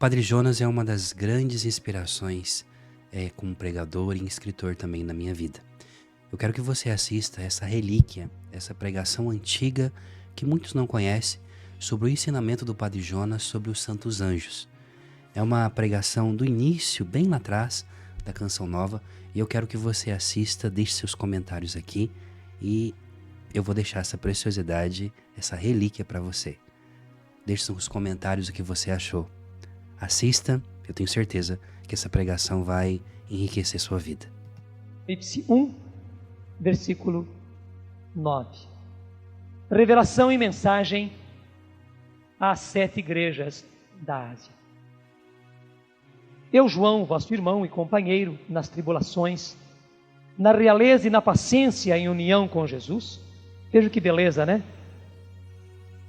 Padre Jonas é uma das grandes inspirações como pregador e escritor também na minha vida. Eu quero que você assista essa relíquia, essa pregação antiga que muitos não conhecem, sobre o ensinamento do Padre Jonas sobre os santos anjos. É uma pregação do início, bem lá atrás, da Canção Nova, e eu quero que você assista, deixe seus comentários aqui, e eu vou deixar essa preciosidade, essa relíquia para você. Deixe nos comentários o que você achou. Assista, eu tenho certeza que essa pregação vai enriquecer sua vida. Apocalipse 1, versículo 9. Revelação e mensagem às 7 igrejas da Ásia. Eu, João, vosso irmão e companheiro nas tribulações, na realeza e na paciência em união com Jesus. Veja que beleza, né?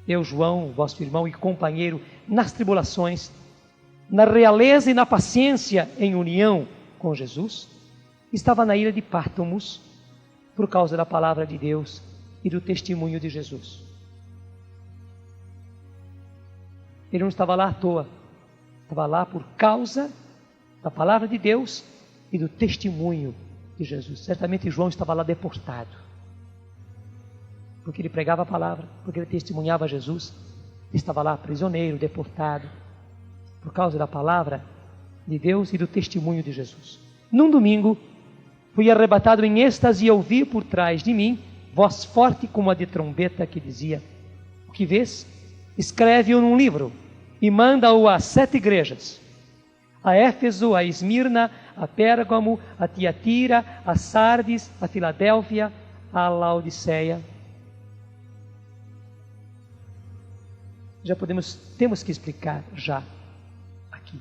Eu, João, vosso irmão e companheiro nas tribulações, na realeza e na paciência em união com Jesus, estava na ilha de Pátmos por causa da palavra de Deus e do testemunho de Jesus. Ele não estava lá à toa, estava lá por causa da palavra de Deus e do testemunho de Jesus. Certamente João estava lá deportado, porque ele pregava a palavra, porque ele testemunhava Jesus. Ele estava lá prisioneiro, deportado, por causa da palavra de Deus e do testemunho de Jesus. Num domingo, fui arrebatado em êxtase e ouvi por trás de mim voz forte como a de trombeta que dizia: o que vês? Escreve-o num livro e manda-o às 7 igrejas: a Éfeso, a Esmirna, a Pérgamo, a Tiatira, a Sardes, a Filadélfia, a Laodiceia. Temos que explicar já aqui.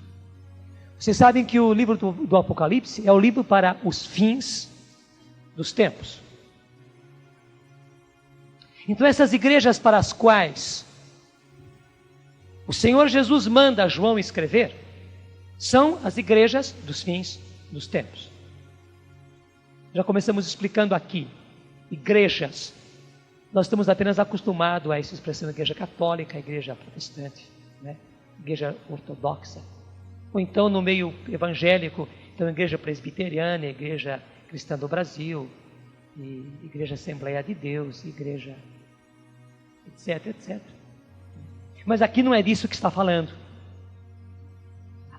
Vocês sabem que o livro do Apocalipse é o livro para os fins dos tempos. Então essas igrejas para as quais o Senhor Jesus manda João escrever são as igrejas dos fins dos tempos. Já começamos explicando aqui, igrejas. Nós estamos apenas acostumados a essa expressão da igreja católica, a igreja protestante, né? Igreja ortodoxa. Ou então no meio evangélico, então igreja presbiteriana, igreja cristã do Brasil, e igreja Assembleia de Deus, igreja etc, etc. Mas aqui não é disso que está falando.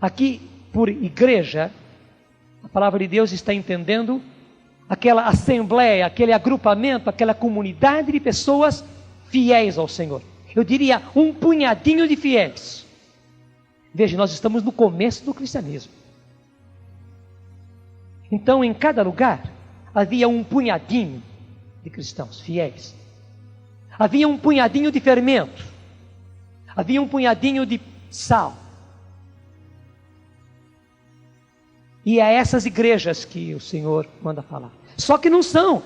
Aqui, por igreja, a palavra de Deus está entendendo aquela assembleia, aquele agrupamento, aquela comunidade de pessoas fiéis ao Senhor. Eu diria um punhadinho de fiéis. Veja, nós estamos no começo do cristianismo. Então, em cada lugar, havia um punhadinho de cristãos fiéis. Havia um punhadinho de fermento. Havia um punhadinho de sal. E é essas igrejas que o Senhor manda falar. Só que não são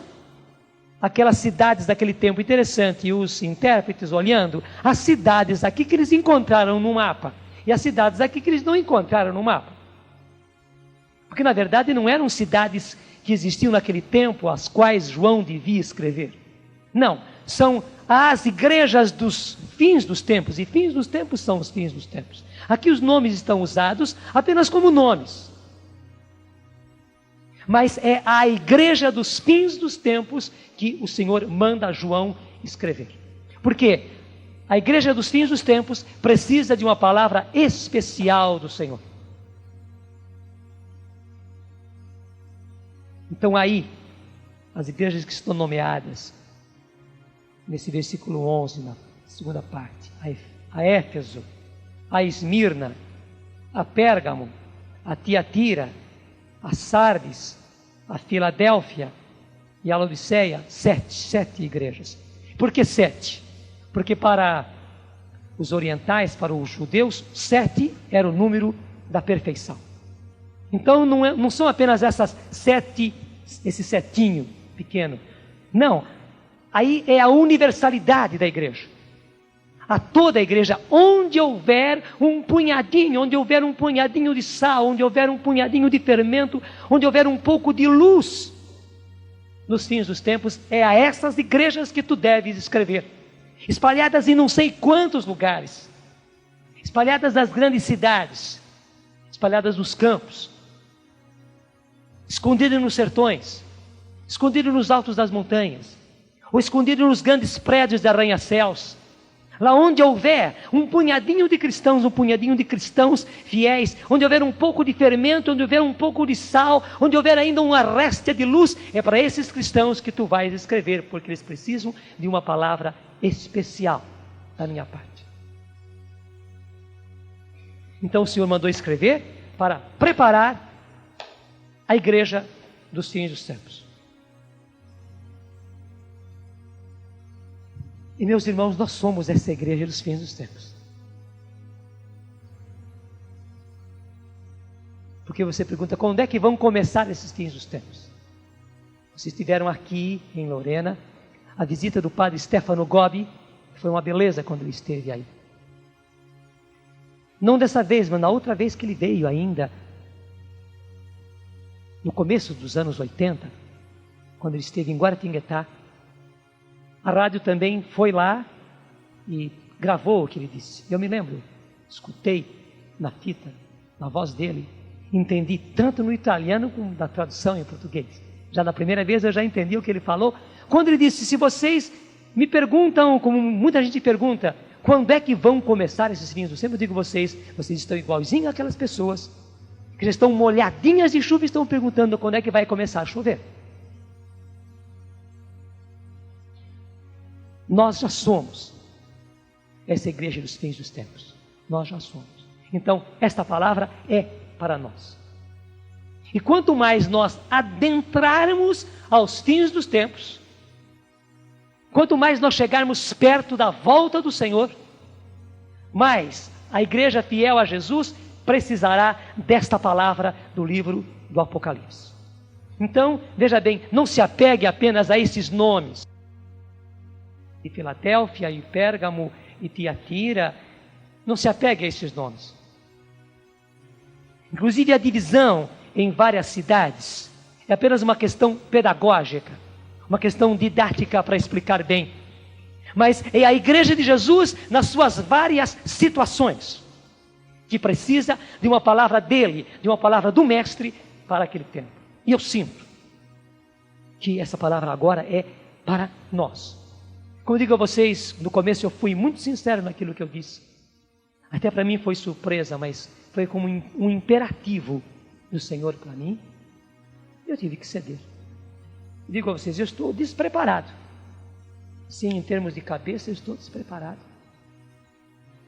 aquelas cidades daquele tempo. Interessante, os intérpretes olhando as cidades aqui que eles encontraram no mapa e as cidades aqui que eles não encontraram no mapa. Porque na verdade não eram cidades que existiam naquele tempo as quais João devia escrever. Não, são as igrejas dos fins dos tempos. E fins dos tempos são os fins dos tempos. Aqui os nomes estão usados apenas como nomes. Mas é a igreja dos fins dos tempos que o Senhor manda João escrever. Por quê? A igreja dos fins dos tempos precisa de uma palavra especial do Senhor. Então aí, as igrejas que estão nomeadas, nesse versículo 11, na segunda parte, a Éfeso, a Esmirna, a Pérgamo, a Tiatira, a Sardes, a Filadélfia e a Laodiceia, 7 igrejas. Por que 7? Porque para os orientais, para os judeus, 7 era o número da perfeição. Então não são apenas essas 7, esse setinho pequeno. Não, aí é a universalidade da igreja. A toda a igreja, onde houver um punhadinho de sal, onde houver um punhadinho de fermento, onde houver um pouco de luz, nos fins dos tempos, é a essas igrejas que tu deves escrever, espalhadas em não sei quantos lugares, espalhadas nas grandes cidades, espalhadas nos campos, escondidas nos sertões, escondidas nos altos das montanhas, ou escondidas nos grandes prédios de arranha-céus. Lá onde houver um punhadinho de cristãos fiéis, onde houver um pouco de fermento, onde houver um pouco de sal, onde houver ainda uma réstia de luz, é para esses cristãos que tu vais escrever, porque eles precisam de uma palavra especial da minha parte. Então o Senhor mandou escrever para preparar a igreja dos fins dos tempos. E meus irmãos, nós somos essa igreja dos fins dos tempos. Porque você pergunta, quando é que vão começar esses fins dos tempos? Vocês estiveram aqui em Lorena, a visita do padre Stefano Gobbi, foi uma beleza quando ele esteve aí. Não dessa vez, mas na outra vez que ele veio ainda, no começo dos anos 80, quando ele esteve em Guaratinguetá, a rádio também foi lá e gravou o que ele disse. Eu me lembro, escutei na fita, na voz dele, entendi tanto no italiano como na tradução em português. Já na primeira vez eu já entendi o que ele falou. Quando ele disse, se vocês me perguntam, como muita gente pergunta, quando é que vão começar esses fins dos tempos? Eu digo vocês estão igualzinho àquelas pessoas que já estão molhadinhas de chuva e estão perguntando quando é que vai começar a chover. Nós já somos essa igreja dos fins dos tempos. Nós já somos. Então, esta palavra é para nós. E quanto mais nós adentrarmos aos fins dos tempos, quanto mais nós chegarmos perto da volta do Senhor, mais a igreja fiel a Jesus precisará desta palavra do livro do Apocalipse. Então, veja bem, não se apegue apenas a esses nomes. E Filadélfia, e Pérgamo, e Tiatira, não se apegue a esses nomes. Inclusive a divisão em várias cidades é apenas uma questão pedagógica, uma questão didática para explicar bem. Mas é a igreja de Jesus nas suas várias situações, que precisa de uma palavra dele, de uma palavra do mestre para aquele tempo. E eu sinto que essa palavra agora é para nós. Como eu digo a vocês, no começo eu fui muito sincero naquilo que eu disse. Até para mim foi surpresa, mas foi como um imperativo do Senhor para mim. Eu tive que ceder. Digo a vocês, eu estou despreparado. Sim, em termos de cabeça eu estou despreparado.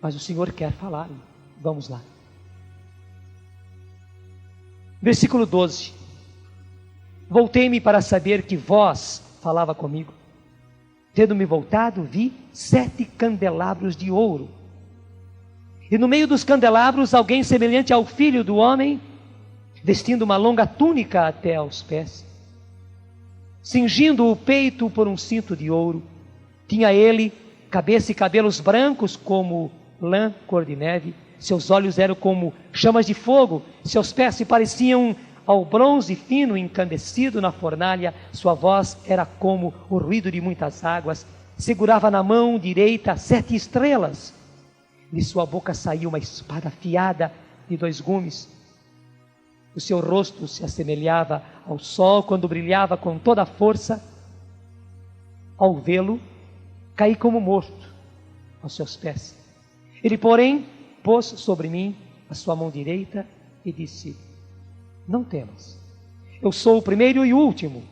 Mas o Senhor quer falar. Vamos lá. Versículo 12. Voltei-me para saber que vós falava comigo. Tendo-me voltado, vi 7 candelabros de ouro. E no meio dos candelabros, alguém semelhante ao Filho do Homem, vestindo uma longa túnica até aos pés, cingindo o peito por um cinto de ouro. Tinha ele cabeça e cabelos brancos como lã cor de neve. Seus olhos eram como chamas de fogo. Seus pés se pareciam ao bronze fino incandescido na fornalha. Sua voz era como o ruído de muitas águas. Segurava na mão direita 7 estrelas. De sua boca saiu uma espada afiada de 2 gumes. O seu rosto se assemelhava ao sol quando brilhava com toda a força. Ao vê-lo, caí como morto aos seus pés. Ele, porém, pôs sobre mim a sua mão direita e disse: não temas, eu sou o primeiro e o último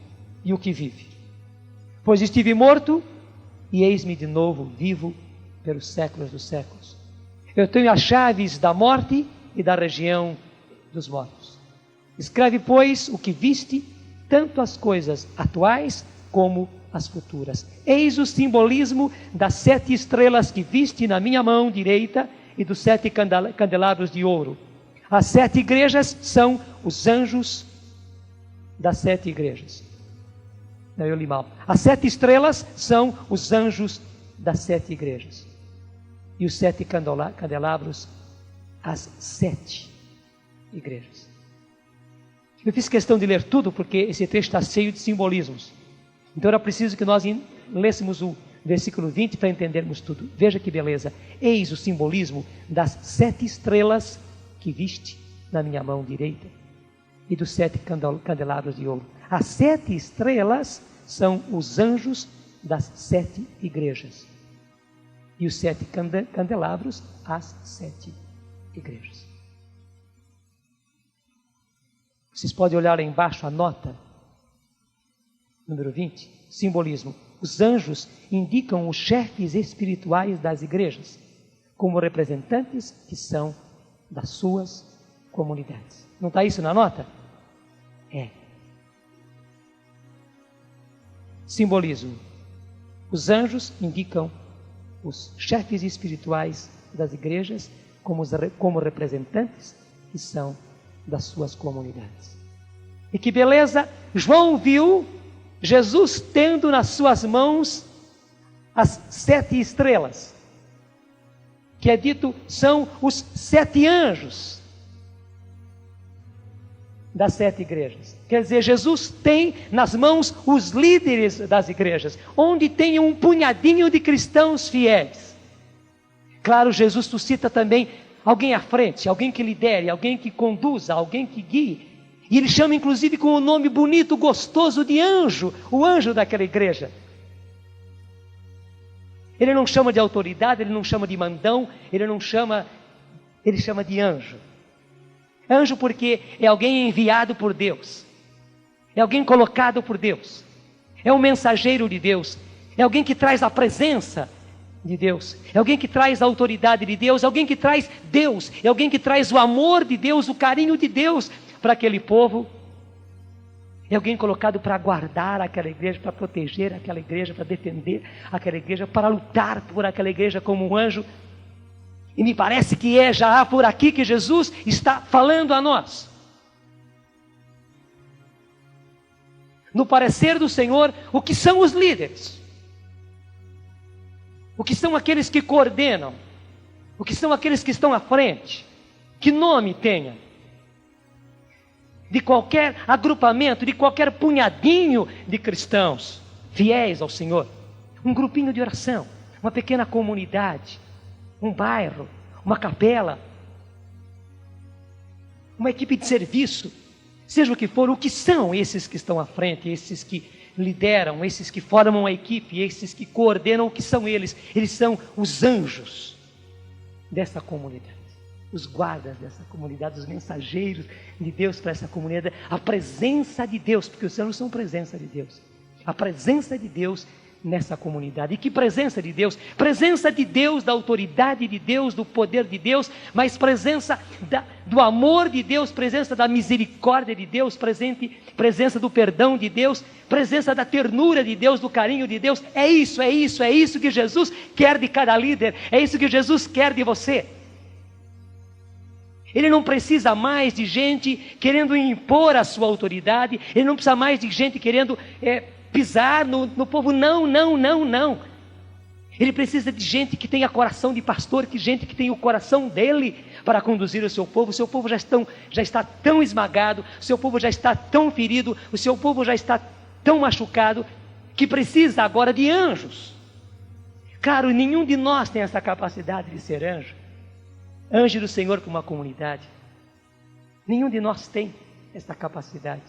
e o que vive. Pois estive morto e eis-me de novo vivo pelos séculos dos séculos. Eu tenho as chaves da morte e da região dos mortos. Escreve, pois, o que viste, tanto as coisas atuais como as futuras. Eis o simbolismo das 7 estrelas que viste na minha mão direita e dos 7 candelabros de ouro. As 7 igrejas são os anjos das 7 igrejas. Não, eu li mal. As 7 estrelas são os anjos das 7 igrejas. E os 7 candelabros, as 7 igrejas. Eu fiz questão de ler tudo porque esse texto está cheio de simbolismos. Então era preciso que nós lêssemos versículo 20, para entendermos tudo. Veja que beleza. Eis o simbolismo das 7 estrelas que viste na minha mão direita e dos 7 candelabros de ouro. As 7 estrelas são os anjos das 7 igrejas. E os 7 candelabros, as 7 igrejas. Vocês podem olhar lá embaixo a nota, número 20, simbolismo. Os anjos indicam os chefes espirituais das igrejas, como representantes que são das suas comunidades. Não está isso na nota? É. Simbolismo. Os anjos indicam os chefes espirituais das igrejas como representantes que são das suas comunidades. E que beleza, João viu Jesus tendo nas suas mãos as 7 estrelas, que é dito são os 7 anjos das 7 igrejas. Quer dizer, Jesus tem nas mãos os líderes das igrejas, onde tem um punhadinho de cristãos fiéis. Claro, Jesus suscita também alguém à frente, alguém que lidere, alguém que conduza, alguém que guie. E ele chama inclusive com o nome bonito, gostoso de anjo, o anjo daquela igreja. Ele não chama de autoridade, ele não chama de mandão, ele chama de anjo. Anjo porque é alguém enviado por Deus, é alguém colocado por Deus, é um mensageiro de Deus, é alguém que traz a presença de Deus, é alguém que traz a autoridade de Deus, é alguém que traz Deus, é alguém que traz o amor de Deus, o carinho de Deus para aquele povo. É alguém colocado para guardar aquela igreja, para proteger aquela igreja, para defender aquela igreja, para lutar por aquela igreja como um anjo. E me parece que é já por aqui que Jesus está falando a nós. No parecer do Senhor, o que são os líderes? O que são aqueles que coordenam? O que são aqueles que estão à frente? Que nome tenha? De qualquer agrupamento, de qualquer punhadinho de cristãos fiéis ao Senhor. Um grupinho de oração, uma pequena comunidade, um bairro, uma capela, uma equipe de serviço, seja o que for. O que são esses que estão à frente, esses que lideram, esses que formam a equipe, esses que coordenam? O que são eles? Eles são os anjos dessa comunidade, os guardas dessa comunidade, os mensageiros de Deus para essa comunidade, a presença de Deus, porque os anjos são presença de Deus, a presença de Deus nessa comunidade. E que presença de Deus? Presença de Deus, da autoridade de Deus, do poder de Deus, mas presença do amor de Deus, presença da misericórdia de Deus, presença do perdão de Deus, presença da ternura de Deus, do carinho de Deus. É isso que Jesus quer de cada líder, é isso que Jesus quer de você. Ele não precisa mais de gente querendo impor a sua autoridade, ele não precisa mais de gente querendo pisar no povo. Não. Ele precisa de gente que tenha coração de pastor, gente que tenha o coração dele para conduzir o seu povo. O seu povo já está tão esmagado, o seu povo já está tão ferido, o seu povo já está tão machucado, que precisa agora de anjos. Claro, nenhum de nós tem essa capacidade de ser anjo. Anjo do Senhor para uma comunidade. Nenhum de nós tem essa capacidade.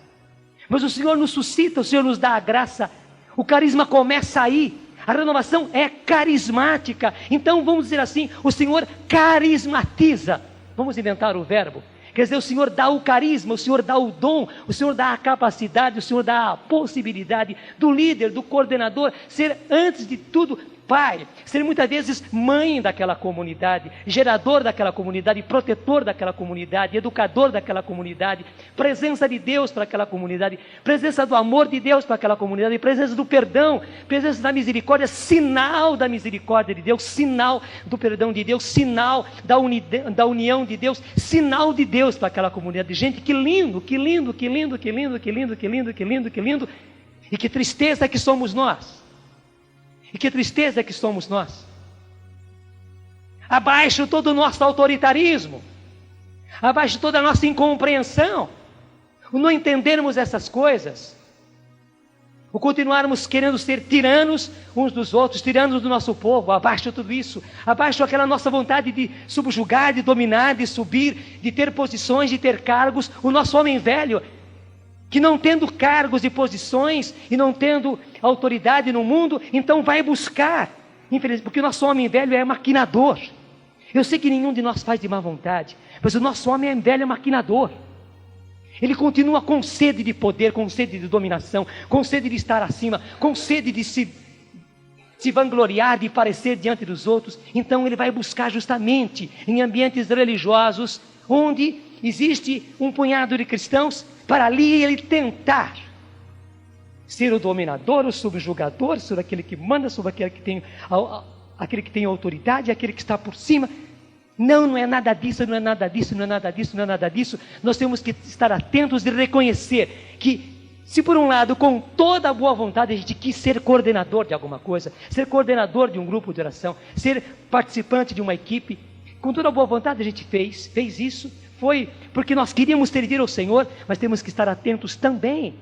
Mas o Senhor nos suscita, o Senhor nos dá a graça. O carisma começa aí. A renovação é carismática. Então vamos dizer assim, o Senhor carismatiza. Vamos inventar o verbo. Quer dizer, o Senhor dá o carisma, o Senhor dá o dom, o Senhor dá a capacidade, o Senhor dá a possibilidade do líder, do coordenador, ser antes de tudo pai, ser muitas vezes mãe daquela comunidade, gerador daquela comunidade, protetor daquela comunidade, educador daquela comunidade, presença de Deus para aquela comunidade, presença do amor de Deus para aquela comunidade, presença do perdão, presença da misericórdia, sinal da misericórdia de Deus, sinal do perdão de Deus, sinal da união de Deus, sinal de Deus para aquela comunidade. Gente, que lindo, que lindo, que lindo, que lindo, que lindo, que lindo, que lindo, que lindo. E que tristeza que somos nós. E que tristeza que somos nós. Abaixo todo o nosso autoritarismo, abaixo toda a nossa incompreensão, o não entendermos essas coisas, ou continuarmos querendo ser tiranos uns dos outros, tiranos do nosso povo, abaixo tudo isso, abaixo aquela nossa vontade de subjugar, de dominar, de subir, de ter posições, de ter cargos, o nosso homem velho, que não tendo cargos e posições, e não tendo autoridade no mundo, então vai buscar, infelizmente, porque o nosso homem velho é maquinador. Eu sei que nenhum de nós faz de má vontade, mas o nosso homem velho é maquinador. Ele continua com sede de poder, com sede de dominação, com sede de estar acima, com sede de se vangloriar, de parecer diante dos outros. Então ele vai buscar justamente em ambientes religiosos, onde existe um punhado de cristãos, para ali ele tentar ser o dominador, o subjugador, sobre aquele que manda, sobre aquele que tem autoridade, aquele que está por cima. Não é nada disso, não é nada disso, não é nada disso, não é nada disso. Nós temos que estar atentos e reconhecer que, se por um lado, com toda a boa vontade, a gente quis ser coordenador de alguma coisa, ser coordenador de um grupo de oração, ser participante de uma equipe, com toda a boa vontade a gente fez isso, foi porque nós queríamos servir ao Senhor, mas temos que estar atentos também,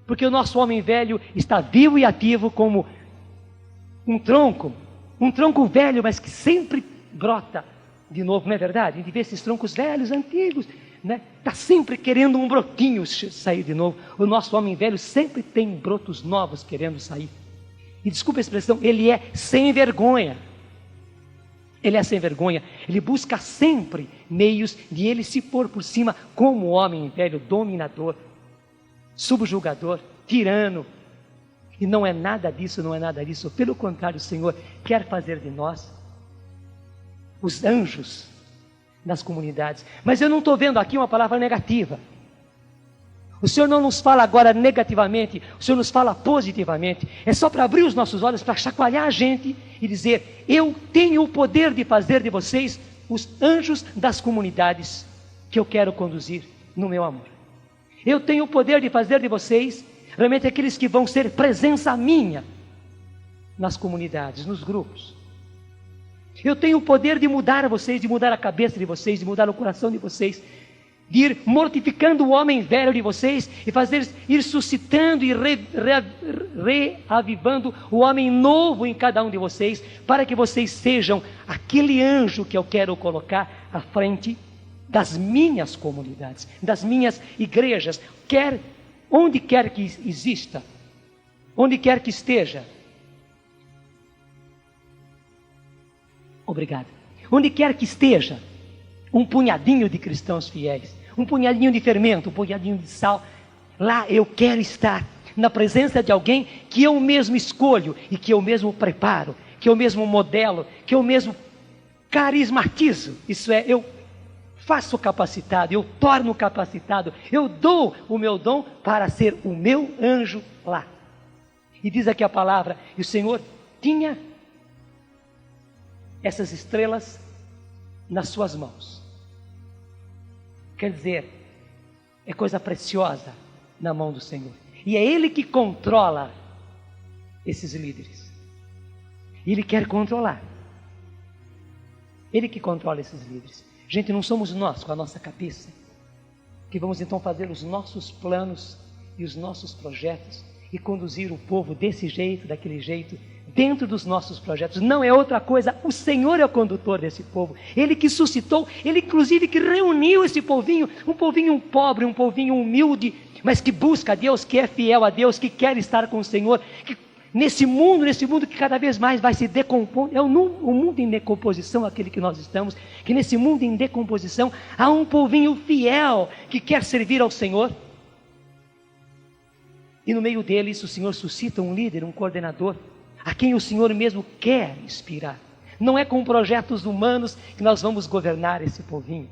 porque o nosso homem velho está vivo e ativo como um tronco velho, mas que sempre brota de novo, não é verdade? A gente vê esses troncos velhos, antigos, né? Está sempre querendo um brotinho sair de novo. O nosso homem velho sempre tem brotos novos querendo sair. E desculpa a expressão, ele é sem vergonha. Ele é sem vergonha. Ele busca sempre meios de ele se pôr por cima como homem velho, dominador, subjugador, tirano. E não é nada disso, não é nada disso. Pelo contrário, o Senhor quer fazer de nós os anjos das comunidades. Mas eu não estou vendo aqui uma palavra negativa. O Senhor não nos fala agora negativamente, o Senhor nos fala positivamente. É só para abrir os nossos olhos, para chacoalhar a gente e dizer: eu tenho o poder de fazer de vocês os anjos das comunidades que eu quero conduzir no meu amor. Eu tenho o poder de fazer de vocês realmente aqueles que vão ser presença minha nas comunidades, nos grupos. Eu tenho o poder de mudar vocês, de mudar a cabeça de vocês, de mudar o coração de vocês, de ir mortificando o homem velho de vocês e ir suscitando e reavivando o homem novo em cada um de vocês, para que vocês sejam aquele anjo que eu quero colocar à frente das minhas comunidades, das minhas igrejas, onde quer que exista, onde quer que esteja. Obrigado. Onde quer que esteja um punhadinho de cristãos fiéis, um punhadinho de fermento, um punhadinho de sal, lá eu quero estar na presença de alguém que eu mesmo escolho e que eu mesmo preparo, que eu mesmo modelo, que eu mesmo carismatizo. Isso é, eu faço capacitado, eu torno capacitado, eu dou o meu dom para ser o meu anjo lá. E diz aqui a palavra, e o Senhor tinha essas estrelas nas suas mãos. Quer dizer, é coisa preciosa na mão do Senhor. E é Ele que controla esses líderes. Ele quer controlar. Ele que controla esses líderes. Gente, não somos nós, com a nossa cabeça, que vamos então fazer os nossos planos e os nossos projetos e conduzir o povo desse jeito, daquele jeito, dentro dos nossos projetos. Não é outra coisa, o Senhor é o condutor desse povo. Ele que suscitou, Ele inclusive que reuniu esse povinho, um povinho pobre, um povinho humilde, mas que busca a Deus, que é fiel a Deus, que quer estar com o Senhor, que nesse mundo que cada vez mais vai se decompondo, é o mundo em decomposição aquele que nós estamos, que nesse mundo em decomposição há um povinho fiel que quer servir ao Senhor. E no meio deles o Senhor suscita um líder, um coordenador, a quem o Senhor mesmo quer inspirar. Não é com projetos humanos que nós vamos governar esse povinho.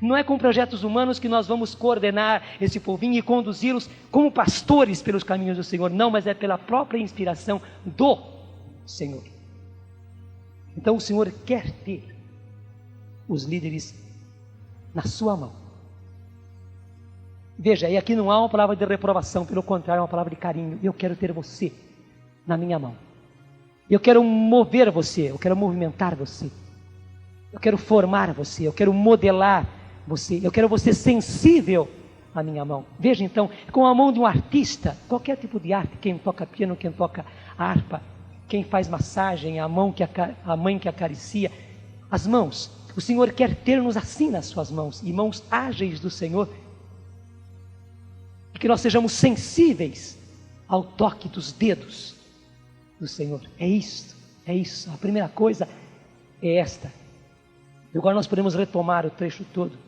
Não é com projetos humanos que nós vamos coordenar esse povinho e conduzi-los como pastores pelos caminhos do Senhor. Não, mas é pela própria inspiração do Senhor. Então o Senhor quer ter os líderes na sua mão. Veja, e aqui não há uma palavra de reprovação, pelo contrário, é uma palavra de carinho. Eu quero ter você na minha mão. Eu quero mover você, eu quero movimentar você. Eu quero formar você, eu quero modelar você. Eu quero você sensível a minha mão. Veja então, com a mão de um artista, qualquer tipo de arte, quem toca piano, quem toca harpa, quem faz massagem, a mãe que acaricia, as mãos. O Senhor quer ter-nos assim nas suas mãos, e mãos ágeis do Senhor, que nós sejamos sensíveis ao toque dos dedos do Senhor. É isso. A primeira coisa é esta. E agora nós podemos retomar o trecho todo.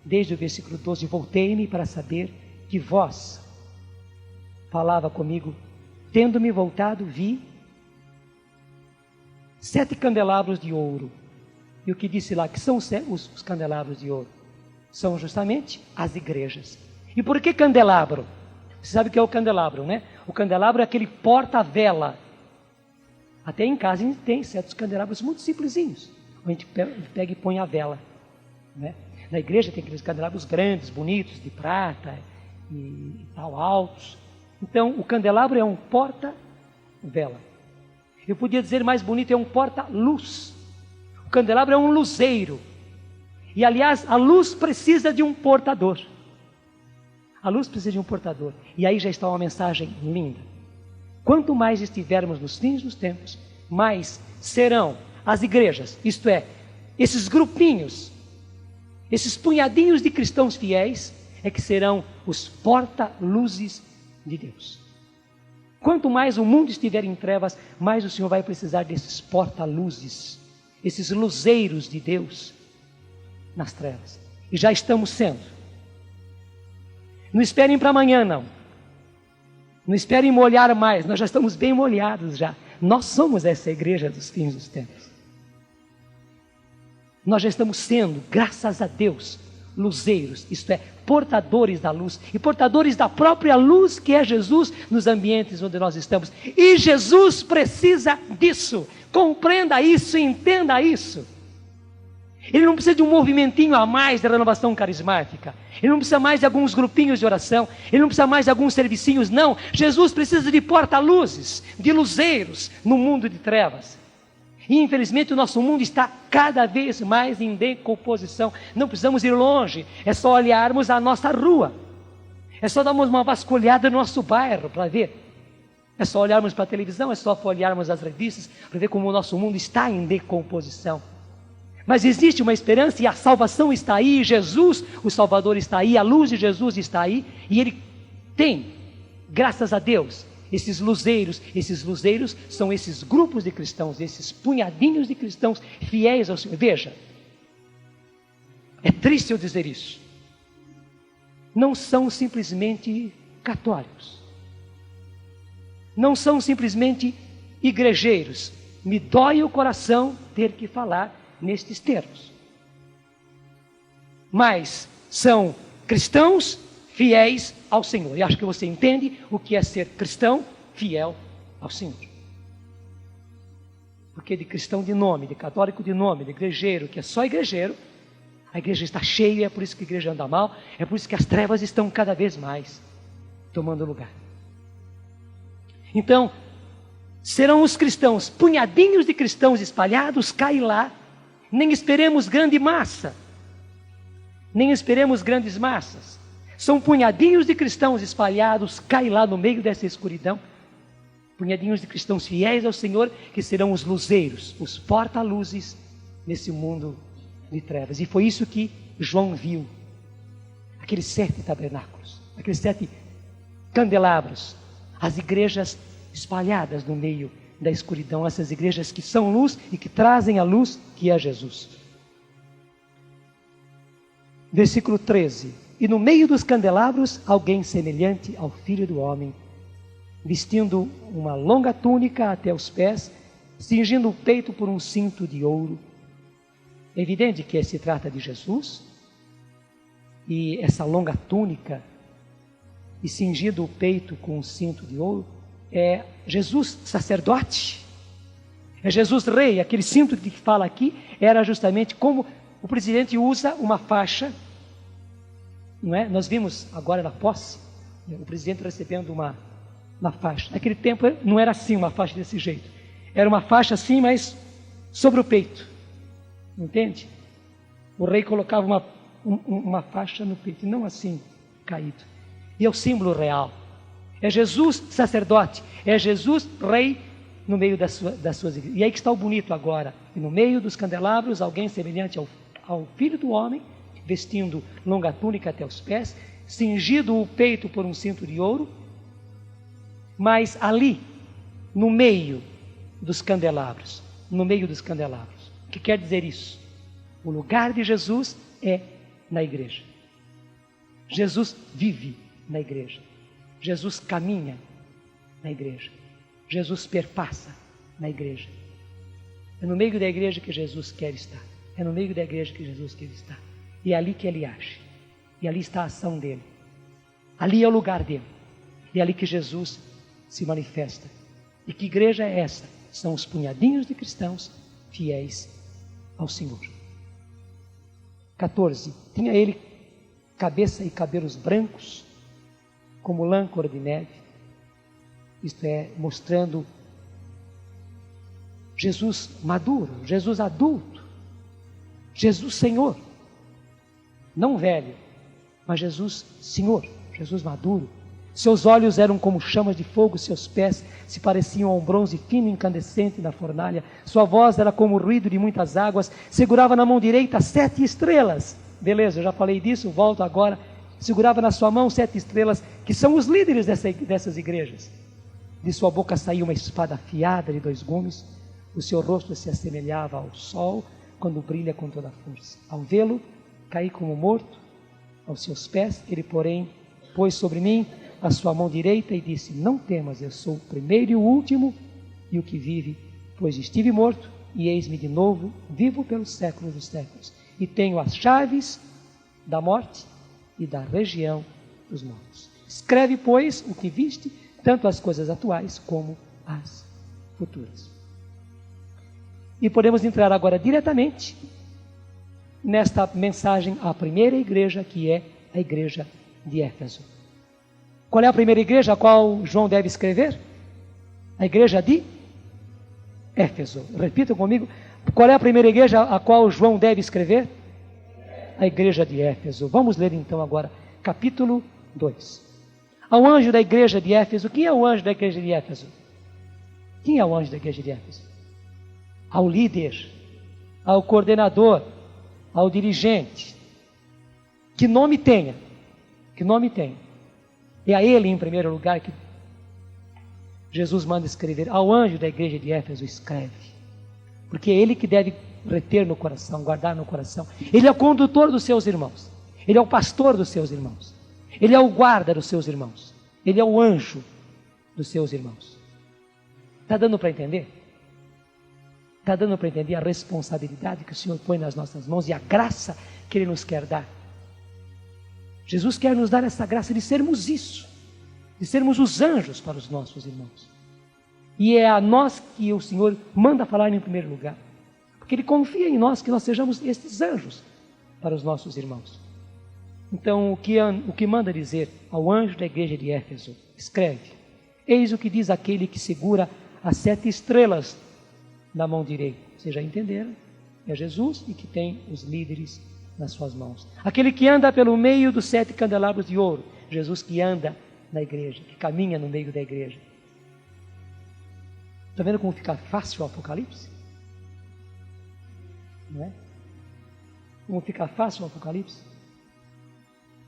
Desde o versículo 12, voltei-me para saber que vós falava comigo. Tendo-me voltado, vi 7 candelabros de ouro. E o que disse lá, que são os candelabros de ouro? São justamente as igrejas. E por que candelabro? Você sabe o que é o candelabro, né? O candelabro é aquele porta-vela. Até em casa a gente tem certos candelabros muito simplesinhos. A gente pega e põe a vela, né? Na igreja tem aqueles candelabros grandes, bonitos, de prata e tal, altos. Então, o candelabro é um porta-vela. Eu podia dizer mais bonito, é um porta-luz. O candelabro é um luzeiro. E, aliás, a luz precisa de um portador. A luz precisa de um portador. E aí já está uma mensagem linda. Quanto mais estivermos nos fins dos tempos, mais serão as igrejas, isto é, esses grupinhos, esses punhadinhos de cristãos fiéis, é que serão os porta-luzes de Deus. Quanto mais o mundo estiver em trevas, mais o Senhor vai precisar desses porta-luzes, esses luzeiros de Deus nas trevas. E já estamos sendo. Não esperem para amanhã, não. Não esperem molhar mais, nós já estamos bem molhados já. Nós somos essa igreja dos fins dos tempos. Nós já estamos sendo, graças a Deus, luzeiros, isto é, portadores da luz e portadores da própria luz que é Jesus nos ambientes onde nós estamos. E Jesus precisa disso. Compreenda isso, entenda isso. Ele não precisa de um movimentinho a mais de renovação carismática. Ele não precisa mais de alguns grupinhos de oração. Ele não precisa mais de alguns servicinhos, não. Jesus precisa de porta-luzes, de luzeiros no mundo de trevas. E infelizmente o nosso mundo está cada vez mais em decomposição. Não precisamos ir longe, é só olharmos a nossa rua. É só darmos uma vasculhada no nosso bairro para ver. É só olharmos para a televisão, é só olharmos as revistas para ver como o nosso mundo está em decomposição. Mas existe uma esperança e a salvação está aí, Jesus, o Salvador, está aí, a luz de Jesus está aí, e Ele tem, graças a Deus, esses luzeiros são esses grupos de cristãos, esses punhadinhos de cristãos fiéis ao Senhor. Veja, é triste eu dizer isso, não são simplesmente católicos, não são simplesmente igrejeiros. Me dói o coração ter que falar nestes termos, mas são cristãos fiéis ao Senhor. E acho que você entende o que é ser cristão fiel ao Senhor. Porque de cristão de nome, de católico de nome, de igrejeiro, que é só igrejeiro, a igreja está cheia, é por isso que a igreja anda mal, é por isso que as trevas estão cada vez mais tomando lugar. Então, serão os cristãos, punhadinhos de cristãos espalhados, cá e lá. Nem esperemos grande massa, nem esperemos grandes massas. São punhadinhos de cristãos espalhados, cá e lá no meio dessa escuridão. Punhadinhos de cristãos fiéis ao Senhor, que serão os luzeiros, os porta-luzes nesse mundo de trevas. E foi isso que João viu. Aqueles 7 tabernáculos, aqueles 7 candelabros, as igrejas espalhadas no meio da escuridão, essas igrejas que são luz e que trazem a luz que é Jesus. Versículo 13. E no meio dos candelabros, alguém semelhante ao Filho do Homem, vestindo uma longa túnica até os pés, cingindo o peito por um cinto de ouro. É evidente que se trata de Jesus, e essa longa túnica, e cingido o peito com um cinto de ouro, é Jesus sacerdote, é Jesus rei. Aquele cinto que fala aqui era justamente como o presidente usa uma faixa, não é? Nós vimos agora na posse, o presidente recebendo uma faixa. Naquele tempo não era assim, uma faixa desse jeito, era uma faixa assim, mas sobre o peito, entende? O rei colocava uma faixa no peito, e não assim, caído. E é o símbolo real. É Jesus sacerdote, é Jesus rei no meio das suas igrejas. E aí que está o bonito agora. E no meio dos candelabros, alguém semelhante ao Filho do Homem, vestindo longa túnica até os pés, cingido o peito por um cinto de ouro, mas ali, no meio dos candelabros, o que quer dizer isso? O lugar de Jesus é na igreja. Jesus vive na igreja. Jesus caminha na igreja. Jesus perpassa na igreja. É no meio da igreja que Jesus quer estar. É no meio da igreja que Jesus quer estar. E é ali que ele age. E ali está a ação dele. Ali é o lugar dele. E é ali que Jesus se manifesta. E que igreja é essa? São os punhadinhos de cristãos fiéis ao Senhor. 14. Tinha ele cabeça e cabelos brancos, como lã cor de neve. Isto é, mostrando Jesus maduro, Jesus adulto, Jesus Senhor. Não velho, mas Jesus Senhor, Jesus maduro. Seus olhos eram como chamas de fogo, seus pés se pareciam a um bronze fino e incandescente na fornalha. Sua voz era como o ruído de muitas águas. Segurava na mão direita 7 estrelas. Beleza, eu já falei disso, volto agora. Segurava na sua mão 7 estrelas, que são os líderes dessas igrejas. De sua boca saía uma espada afiada de 2 gumes. O seu rosto se assemelhava ao sol, quando brilha com toda a força. Ao vê-lo, caí como morto. Aos seus pés, ele, porém, pôs sobre mim a sua mão direita e disse: não temas, eu sou o primeiro e o último e o que vive, pois estive morto e eis-me de novo, vivo pelos séculos dos séculos. E tenho as chaves da morte e da região dos mortos. Escreve, pois, o que viste, tanto as coisas atuais como as futuras. E podemos entrar agora diretamente nesta mensagem à primeira igreja, que é a igreja de Éfeso. Qual é a primeira igreja a qual João deve escrever? A igreja de Éfeso. Repitam comigo. Qual é a primeira igreja a qual João deve escrever? A igreja de Éfeso. Vamos ler então agora, capítulo 2. Ao anjo da igreja de Éfeso. Quem é o anjo da igreja de Éfeso? Quem é o anjo da igreja de Éfeso? Ao líder, ao coordenador, ao dirigente. Que nome tenha. Que nome tenha. É a ele, em primeiro lugar, que Jesus manda escrever. Ao anjo da igreja de Éfeso, escreve. Porque é ele que deve reter no coração, guardar no coração. Ele é o condutor dos seus irmãos. Ele é o pastor dos seus irmãos. Ele é o guarda dos seus irmãos. Ele é o anjo dos seus irmãos. Está dando para entender? Está dando para entender a responsabilidade que o Senhor põe nas nossas mãos e a graça que Ele nos quer dar? Jesus quer nos dar essa graça de sermos isso, de sermos os anjos para os nossos irmãos. E é a nós que o Senhor manda falar em primeiro lugar, porque Ele confia em nós que nós sejamos estes anjos para os nossos irmãos. Então, o que manda dizer ao anjo da igreja de Éfeso? Escreve: eis o que diz aquele que segura as 7 estrelas na mão direita. Vocês já entenderam? É Jesus e que tem os líderes nas suas mãos. Aquele que anda pelo meio dos 7 candelabros de ouro. Jesus que anda na igreja, que caminha no meio da igreja. Está vendo como fica fácil o Apocalipse? Não é? Como fica fácil o Apocalipse?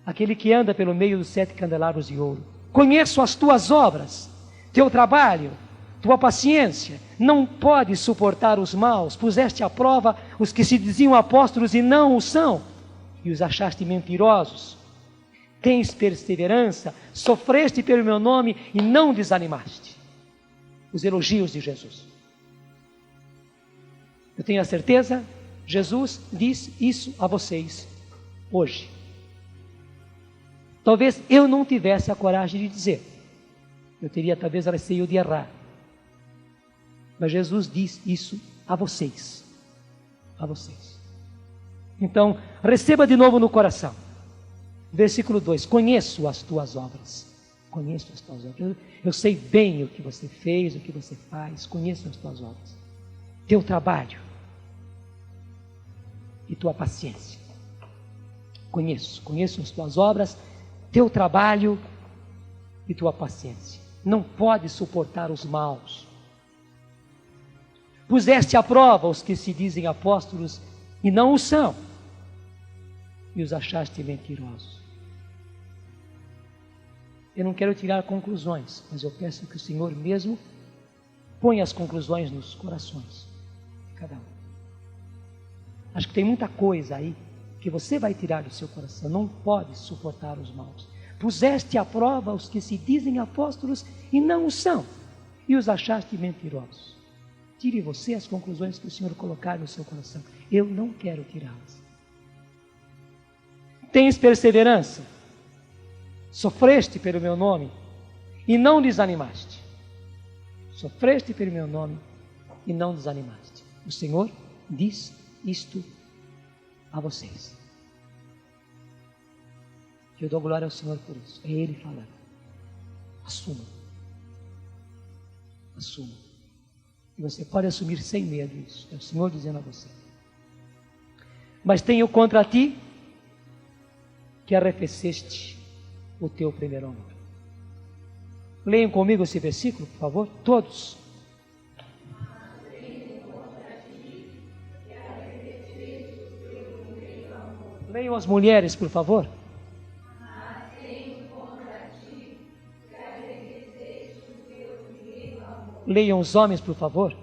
Aquele que anda pelo meio dos 7 candelabros de ouro. Conheço as tuas obras, teu trabalho, tua paciência. Não podes suportar os maus. Puseste à prova os que se diziam apóstolos e não o são, e os achaste mentirosos. Tens perseverança, sofreste pelo meu nome e não desanimaste. Os elogios de Jesus. Eu tenho a certeza, Jesus diz isso a vocês hoje. Talvez eu não tivesse a coragem de dizer. Eu teria talvez receio de errar. Mas Jesus diz isso a vocês. A vocês. Então, receba de novo no coração. Versículo 2. Conheço as tuas obras. Conheço as tuas obras. Eu sei bem o que você fez, o que você faz. Conheço as tuas obras. Teu trabalho. E tua paciência. Conheço as tuas obras, teu trabalho e tua paciência. Não podes suportar os maus. Puseste à prova os que se dizem apóstolos e não o são, e os achaste mentirosos. Eu não quero tirar conclusões, mas eu peço que o Senhor mesmo ponha as conclusões nos corações de cada um. Acho que tem muita coisa aí que você vai tirar do seu coração. Não pode suportar os maus. Puseste à prova os que se dizem apóstolos e não o são, e os achaste mentirosos. Tire você as conclusões que o Senhor colocar no seu coração. Eu não quero tirá-las. Tens perseverança, sofreste pelo meu nome e não desanimaste. Sofreste pelo meu nome e não desanimaste. O Senhor diz isto a vocês. Eu dou glória ao Senhor por isso. É Ele falando. Assuma. Assuma. E você pode assumir sem medo isso. É o Senhor dizendo a você. Mas tenho contra ti que arrefeceste o teu primeiro amor. Leiam comigo esse versículo, por favor, todos. Leiam as mulheres, por favor. Leiam os homens, por favor.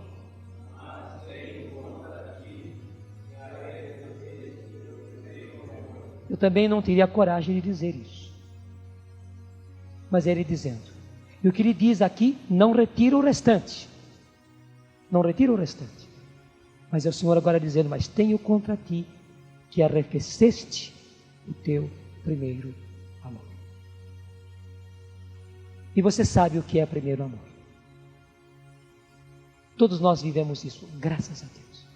Eu também não teria coragem de dizer isso. Mas é Ele dizendo. E o que Ele diz aqui, não retira o restante. Não retira o restante. Mas é o Senhor agora dizendo, mas tenho contra ti que arrefeceste o teu primeiro amor. E você sabe o que é primeiro amor. Todos nós vivemos isso, graças a Deus.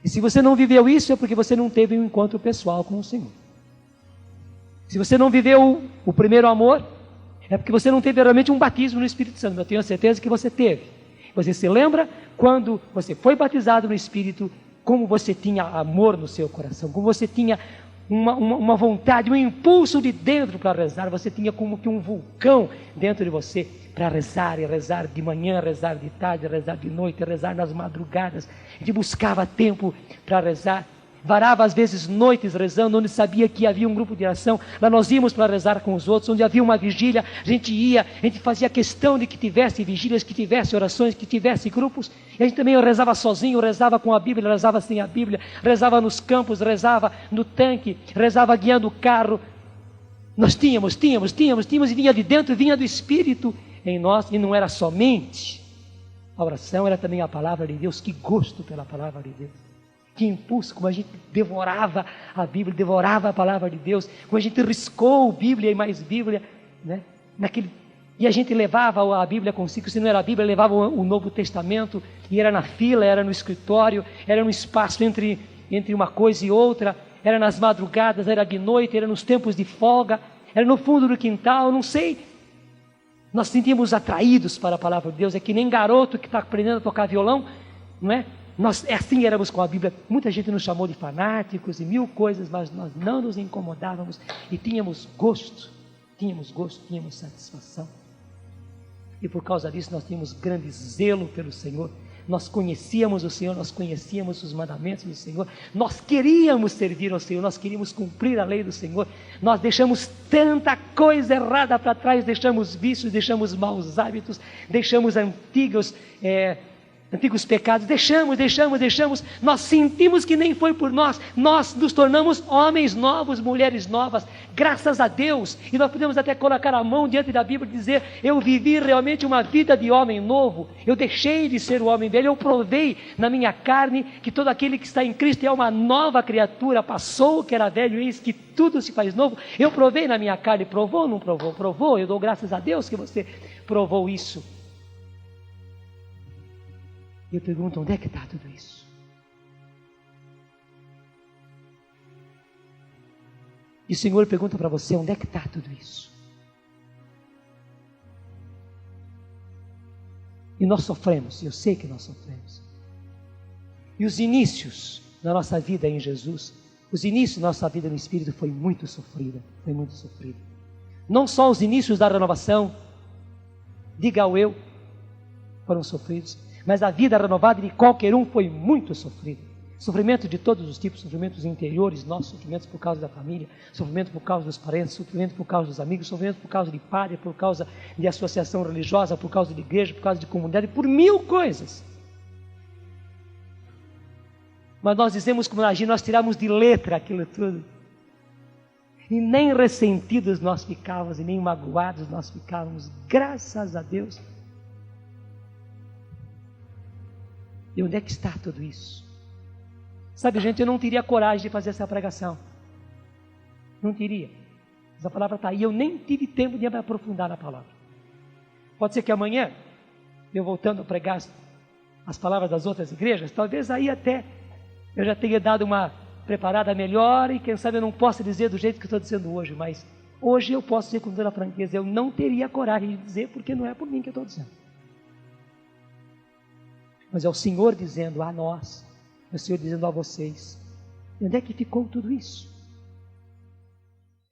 E se você não viveu isso, é porque você não teve um encontro pessoal com o Senhor. Se você não viveu o primeiro amor, é porque você não teve realmente um batismo no Espírito Santo. Eu tenho certeza que você teve. Você se lembra quando você foi batizado no Espírito, como você tinha amor no seu coração, como você tinha uma vontade, um impulso de dentro para rezar. Você tinha como que um vulcão dentro de você para rezar, e rezar de manhã, rezar de tarde, rezar de noite, rezar nas madrugadas. A gente buscava tempo para rezar, varava às vezes noites rezando, onde sabia que havia um grupo de oração, lá nós íamos para rezar com os outros, onde havia uma vigília, a gente fazia questão de que tivesse vigílias, que tivesse orações, que tivesse grupos, e a gente também rezava sozinho, rezava com a Bíblia, rezava sem a Bíblia, rezava nos campos, rezava no tanque, rezava guiando o carro. Nós tínhamos, e vinha de dentro, vinha do Espírito em nós, e não era somente a oração, era também a palavra de Deus. Que gosto pela palavra de Deus, que impulso, como a gente devorava a Bíblia, devorava a palavra de Deus, como a gente riscou Bíblia e mais Bíblia, né? E a gente levava a Bíblia consigo. Se não era a Bíblia, levava o Novo Testamento, e era na fila, era no escritório, era no espaço entre uma coisa e outra, era nas madrugadas, era de noite, era nos tempos de folga, era no fundo do quintal, não sei. Nós sentimos atraídos para a palavra de Deus. É que nem garoto que está aprendendo a tocar violão, não é? Nós assim éramos com a Bíblia. Muita gente nos chamou de fanáticos e mil coisas, mas nós não nos incomodávamos e tínhamos gosto, tínhamos satisfação. E por causa disso nós tínhamos grande zelo pelo Senhor. Nós conhecíamos o Senhor, nós conhecíamos os mandamentos do Senhor, nós queríamos servir ao Senhor, nós queríamos cumprir a lei do Senhor. Nós deixamos tanta coisa errada para trás, deixamos vícios, deixamos maus hábitos, deixamos antigos pecados, deixamos, nós sentimos que nem foi por nós nos tornamos homens novos, mulheres novas, graças a Deus. E nós podemos até colocar a mão diante da Bíblia e dizer, eu vivi realmente uma vida de homem novo, eu deixei de ser o homem velho, eu provei na minha carne que todo aquele que está em Cristo é uma nova criatura, passou o que era velho, eis que tudo se faz novo. Eu provei na minha carne, provou ou não provou? Provou, eu dou graças a Deus que você provou isso. E eu pergunto, onde é que está tudo isso? E o Senhor pergunta para você, onde é que está tudo isso? E nós sofremos, eu sei que nós sofremos. E os inícios da nossa vida em Jesus Os inícios da nossa vida no Espírito foi muito sofrida. Foi muito sofrida. Não só os inícios da renovação, diga ao eu, foram sofridos, mas a vida renovada de qualquer um foi muito sofrida. Sofrimento de todos os tipos, sofrimentos interiores, nossos sofrimentos por causa da família, sofrimento por causa dos parentes, sofrimento por causa dos amigos, sofrimento por causa de padre, por causa de associação religiosa, por causa de igreja, por causa de comunidade, por mil coisas. Mas nós dizemos como agir, nós tiramos de letra aquilo tudo. E nem ressentidos nós ficávamos, e nem magoados nós ficávamos, graças a Deus. E onde é que está tudo isso? Sabe, gente, eu não teria coragem de fazer essa pregação. Não teria. Essa palavra está aí, eu nem tive tempo de me aprofundar na palavra. Pode ser que amanhã, eu voltando a pregar as palavras das outras igrejas, talvez aí até eu já tenha dado uma preparada melhor e quem sabe eu não possa dizer do jeito que estou dizendo hoje, mas hoje eu posso dizer com toda a franqueza, eu não teria coragem de dizer porque não é por mim que eu estou dizendo. Mas é o Senhor dizendo a nós, é o Senhor dizendo a vocês. E onde é que ficou tudo isso?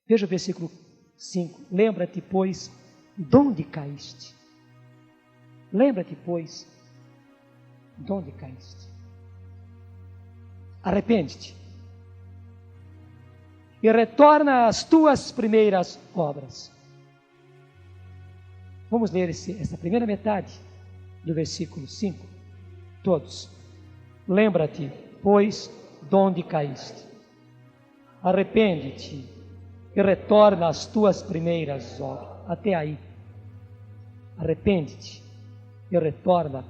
Veja o versículo 5. Lembra-te, pois, de onde caíste. Lembra-te, pois, de onde caíste. Arrepende-te. E retorna às tuas primeiras obras. Vamos ler essa primeira metade do versículo 5. Todos. Lembra-te, pois, de onde caíste. Arrepende-te e retorna às tuas primeiras obras. Até aí. Arrepende-te e retorna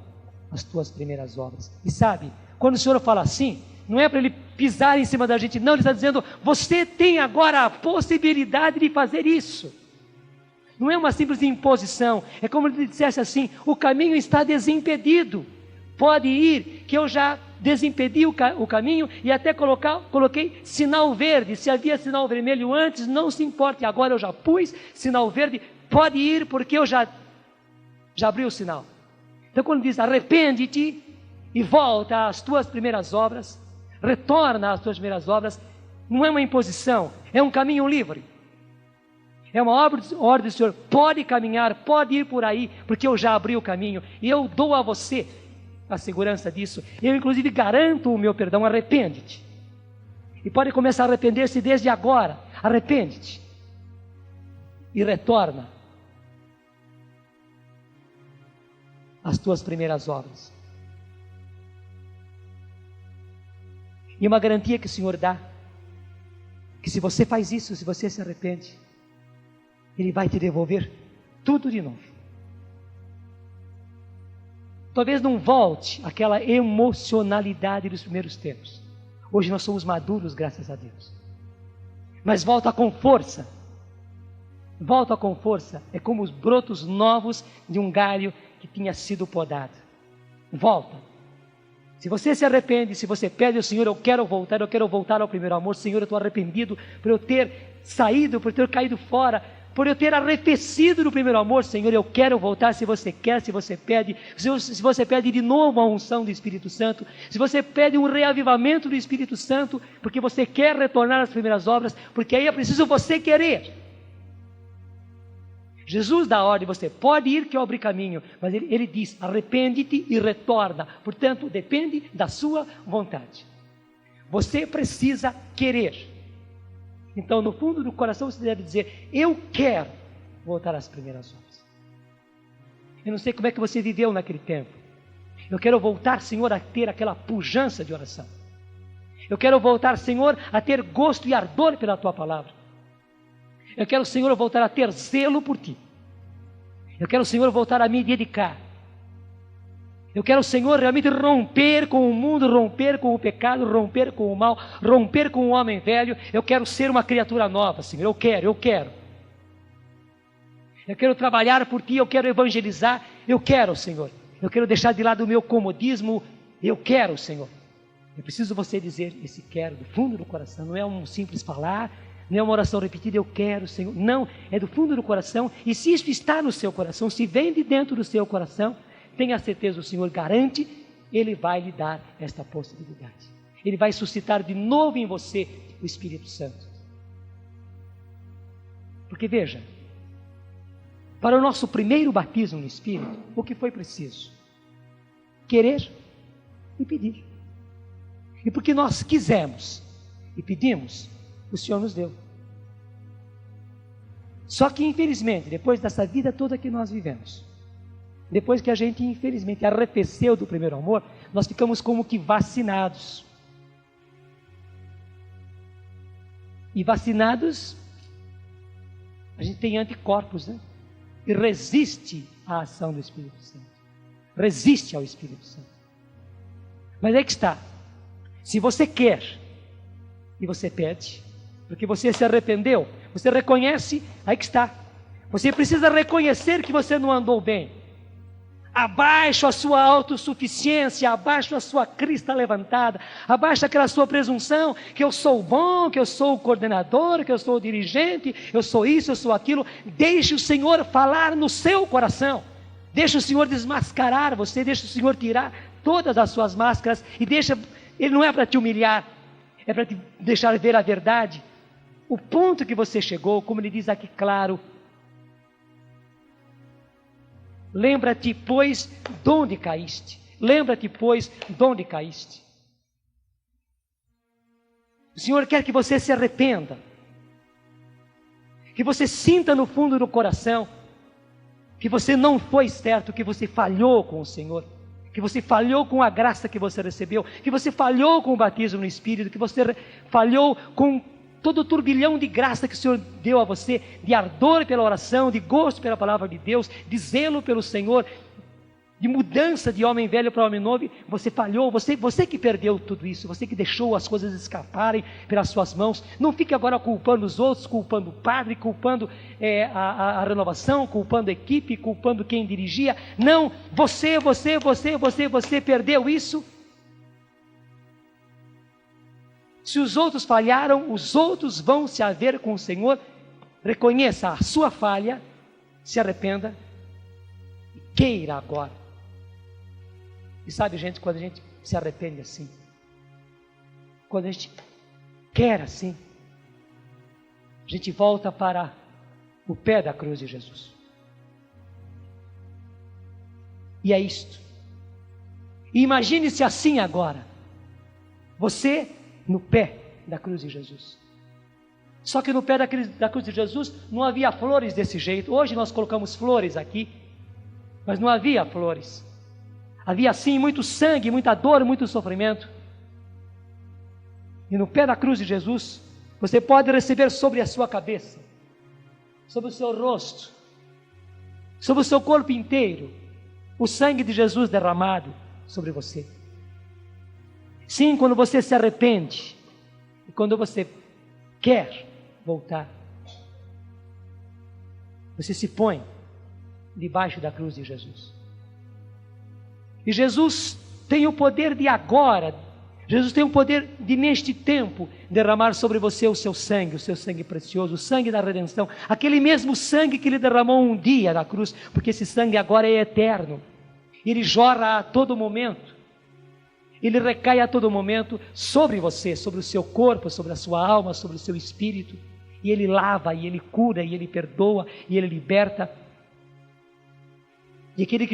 às tuas primeiras obras. E sabe, quando o Senhor fala assim, não é para Ele pisar em cima da gente, não. Ele está dizendo, você tem agora a possibilidade de fazer isso. Não é uma simples imposição. É como ele dissesse assim, o caminho está desimpedido. Pode ir, que eu já desimpedi o caminho e até coloquei sinal verde. Se havia sinal vermelho antes, não se importe, agora eu já pus sinal verde, pode ir porque eu já abri o sinal. Então quando diz arrepende-te e volta às tuas primeiras obras, retorna às tuas primeiras obras, não é uma imposição, é um caminho livre. É uma ordem do Senhor, pode caminhar, pode ir por aí, porque eu já abri o caminho e eu dou a você a segurança disso. Eu inclusive garanto o meu perdão, arrepende-te. E pode começar a arrepender-se desde agora, arrepende-te. E retorna às tuas primeiras obras. E uma garantia que o Senhor dá, que se você faz isso, se você se arrepende, Ele vai te devolver tudo de novo. Talvez não volte aquela emocionalidade dos primeiros tempos. Hoje nós somos maduros, graças a Deus. Mas volta com força. Volta com força. É como os brotos novos de um galho que tinha sido podado. Volta. Se você se arrepende, se você pede ao Senhor, eu quero voltar ao primeiro amor. Senhor, eu estou arrependido por eu ter saído, por ter caído fora, por eu ter arrefecido no primeiro amor. Senhor, eu quero voltar. Se você quer, se você pede, se você pede de novo a unção do Espírito Santo, se você pede um reavivamento do Espírito Santo, porque você quer retornar às primeiras obras, porque aí é preciso você querer. Jesus dá a ordem, você pode ir que eu abri caminho, mas ele diz, arrepende-te e retorna. Portanto, depende da sua vontade. Você precisa querer. Então, no fundo do coração, você deve dizer, eu quero voltar às primeiras obras. Eu não sei como é que você viveu naquele tempo. Eu quero voltar, Senhor, a ter aquela pujança de oração. Eu quero voltar, Senhor, a ter gosto e ardor pela Tua palavra. Eu quero, Senhor, voltar a ter zelo por Ti. Eu quero, Senhor, voltar a me dedicar. Eu quero, Senhor, realmente romper com o mundo, romper com o pecado, romper com o mal, romper com o homem velho. Eu quero ser uma criatura nova, Senhor. Eu quero. Eu quero trabalhar por Ti, eu quero evangelizar. Eu quero, Senhor. Eu quero deixar de lado o meu comodismo. Eu quero, Senhor. É preciso você dizer esse quero do fundo do coração. Não é um simples falar, não é uma oração repetida, eu quero, Senhor. Não, é do fundo do coração. E se isso está no seu coração, se vem de dentro do seu coração, tenha certeza, o Senhor garante, Ele vai lhe dar esta possibilidade. Ele vai suscitar de novo em você o Espírito Santo. Porque veja, para o nosso primeiro batismo no Espírito, o que foi preciso? Querer e pedir. E porque nós quisemos e pedimos, o Senhor nos deu. Só que infelizmente, depois dessa vida toda que nós vivemos, depois que a gente infelizmente arrefeceu do primeiro amor, nós ficamos como que vacinados. E vacinados, a gente tem anticorpos, né? E resiste à ação do Espírito Santo. Resiste ao Espírito Santo. Mas aí que está. Se você quer e você pede, porque você se arrependeu, você reconhece, aí que está. Você precisa reconhecer que você não andou bem. Abaixo a sua autossuficiência, abaixo a sua crista levantada, abaixo aquela sua presunção, que eu sou bom, que eu sou o coordenador, que eu sou o dirigente, eu sou isso, eu sou aquilo. Deixe o Senhor falar no seu coração. Deixe o Senhor desmascarar você, deixe o Senhor tirar todas as suas máscaras e deixa. Ele não é para te humilhar, é para te deixar ver a verdade. O ponto que você chegou, como ele diz aqui claro, lembra-te, pois, de onde caíste. Lembra-te, pois, de onde caíste. O Senhor quer que você se arrependa. Que você sinta no fundo do coração que você não foi certo, que você falhou com o Senhor. Que você falhou com a graça que você recebeu. Que você falhou com o batismo no Espírito. Que você falhou com todo o turbilhão de graça que o Senhor deu a você, de ardor pela oração, de gosto pela palavra de Deus, de zelo pelo Senhor, de mudança de homem velho para homem novo, você falhou, você que perdeu tudo isso, você que deixou as coisas escaparem pelas suas mãos. Não fique agora culpando os outros, culpando o padre, culpando a renovação, culpando a equipe, culpando quem dirigia. Não, você perdeu isso. Se os outros falharam, os outros vão se haver com o Senhor. Reconheça a sua falha, se arrependa e queira agora. E sabe, gente, quando a gente se arrepende assim, quando a gente quer assim, a gente volta para o pé da cruz de Jesus. E é isto. E imagine-se assim agora, você no pé da cruz de Jesus. Só que no pé da cruz de Jesus não havia flores desse jeito. Hoje nós colocamos flores aqui, mas não havia flores. Havia sim muito sangue, muita dor, muito sofrimento. E no pé da cruz de Jesus, você pode receber sobre a sua cabeça, sobre o seu rosto, sobre o seu corpo inteiro, o sangue de Jesus derramado sobre você. Sim, quando você se arrepende e quando você quer voltar, você se põe debaixo da cruz de Jesus. E Jesus tem o poder de agora, Jesus tem o poder de neste tempo derramar sobre você o seu sangue precioso, o sangue da redenção, aquele mesmo sangue que ele derramou um dia na cruz, porque esse sangue agora é eterno, ele jorra a todo momento. Ele recai a todo momento sobre você, sobre o seu corpo, sobre a sua alma, sobre o seu espírito. E ele lava, e ele cura, e ele perdoa, e ele liberta. E aquele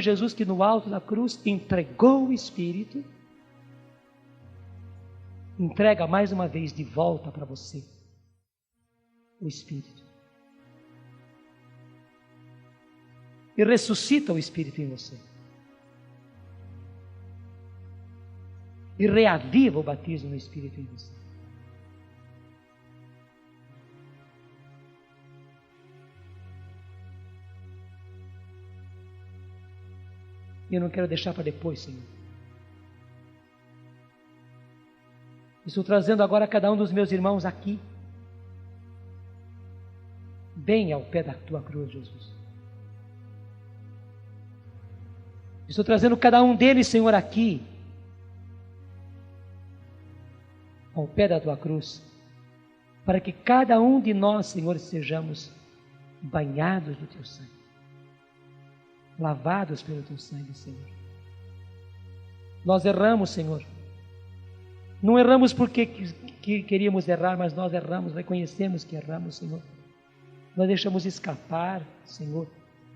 Jesus que no alto da cruz entregou o Espírito, entrega mais uma vez de volta para você o Espírito. E ressuscita o Espírito em você. E reaviva o batismo no Espírito em você. E eu não quero deixar para depois, Senhor. Estou trazendo agora cada um dos meus irmãos aqui, bem ao pé da tua cruz, Jesus. Estou trazendo cada um deles, Senhor, aqui, ao pé da tua cruz, para que cada um de nós, Senhor, sejamos banhados do teu sangue, lavados pelo teu sangue, Senhor. Nós erramos, Senhor, Não erramos porque queríamos errar, mas nós erramos, reconhecemos que erramos, Senhor. Nós deixamos escapar, Senhor,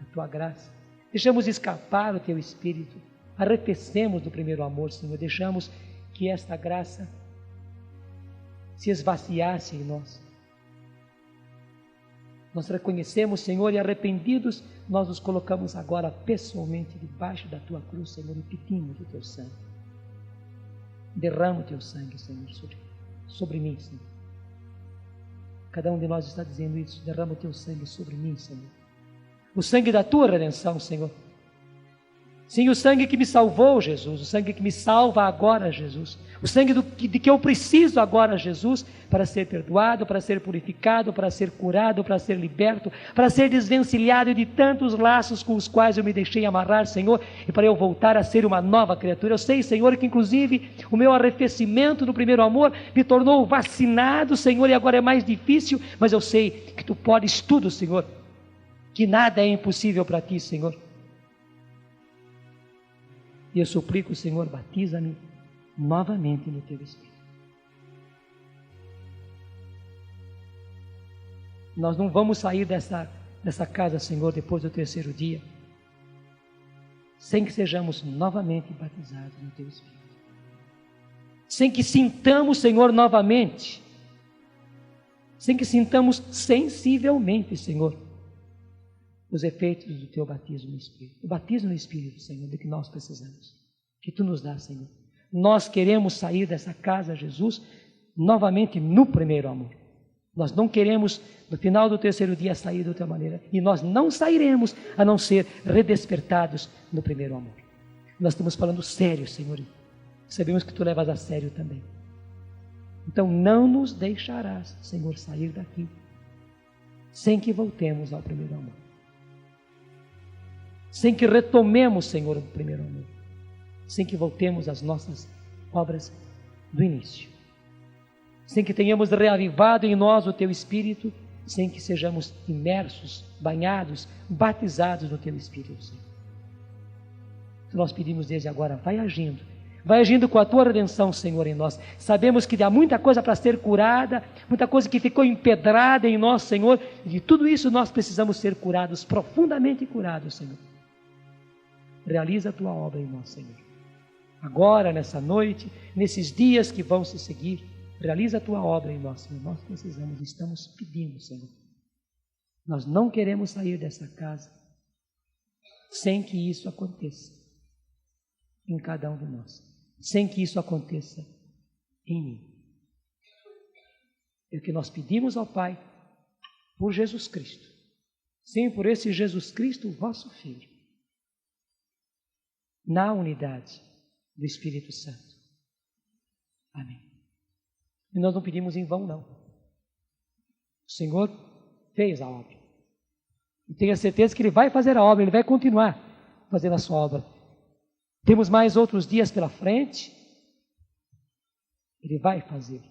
a Tua graça. Deixamos escapar o Teu Espírito. Arrefecemos do primeiro amor, Senhor. Deixamos que esta graça se esvaziasse em nós. Nós reconhecemos, Senhor, e arrependidos, nós nos colocamos agora pessoalmente debaixo da Tua cruz, Senhor, e pedimos o Teu sangue. Derrama o Teu sangue, Senhor, sobre mim, Senhor. Cada um de nós está dizendo isso. Derrama o Teu sangue sobre mim, Senhor. O sangue da Tua redenção, Senhor. Sim, o sangue que me salvou, Jesus. O sangue que me salva agora, Jesus. O sangue de que eu preciso agora, Jesus, para ser perdoado, para ser purificado, para ser curado, para ser liberto, para ser desvencilhado de tantos laços com os quais eu me deixei amarrar, Senhor, e para eu voltar a ser uma nova criatura. Eu sei, Senhor, que inclusive o meu arrefecimento no primeiro amor me tornou vacinado, Senhor, e agora é mais difícil, mas eu sei que Tu podes tudo, Senhor, que nada é impossível para Ti, Senhor. E eu suplico, Senhor, batiza-me novamente no Teu Espírito. Nós não vamos sair dessa casa, Senhor, depois do terceiro dia, sem que sejamos novamente batizados no Teu Espírito. Sem que sintamos, Senhor, novamente, sem que sintamos sensivelmente, Senhor, os efeitos do Teu batismo no Espírito. O batismo no Espírito, Senhor, de que nós precisamos, que Tu nos dá, Senhor. Nós queremos sair dessa casa, Jesus, novamente no primeiro amor. Nós não queremos, no final do terceiro dia, sair de outra maneira. E nós não sairemos a não ser redespertados no primeiro amor. Nós estamos falando sério, Senhor. Sabemos que Tu levas a sério também. Então não nos deixarás, Senhor, sair daqui sem que voltemos ao primeiro amor. Sem que retomemos, Senhor, o primeiro amor. Sem que voltemos às nossas obras do início. Sem que tenhamos reavivado em nós o Teu Espírito, sem que sejamos imersos, banhados, batizados no Teu Espírito, Senhor. Então nós pedimos desde agora, vai agindo com a Tua redenção, Senhor, em nós. Sabemos que há muita coisa para ser curada, muita coisa que ficou empedrada em nós, Senhor, e de tudo isso nós precisamos ser curados, profundamente curados, Senhor. Realiza a Tua obra em nós, Senhor. Agora, nessa noite, nesses dias que vão se seguir, realiza a Tua obra em nós, Senhor. Nós precisamos, estamos pedindo, Senhor. Nós não queremos sair dessa casa sem que isso aconteça em cada um de nós. Sem que isso aconteça em mim. É o que nós pedimos ao Pai por Jesus Cristo. Sim, por esse Jesus Cristo, vosso Filho. Na unidade do Espírito Santo. Amém. E nós não pedimos em vão, não. O Senhor fez a obra. E tenha certeza que Ele vai fazer a obra, Ele vai continuar fazendo a sua obra. Temos mais outros dias pela frente. Ele vai fazer.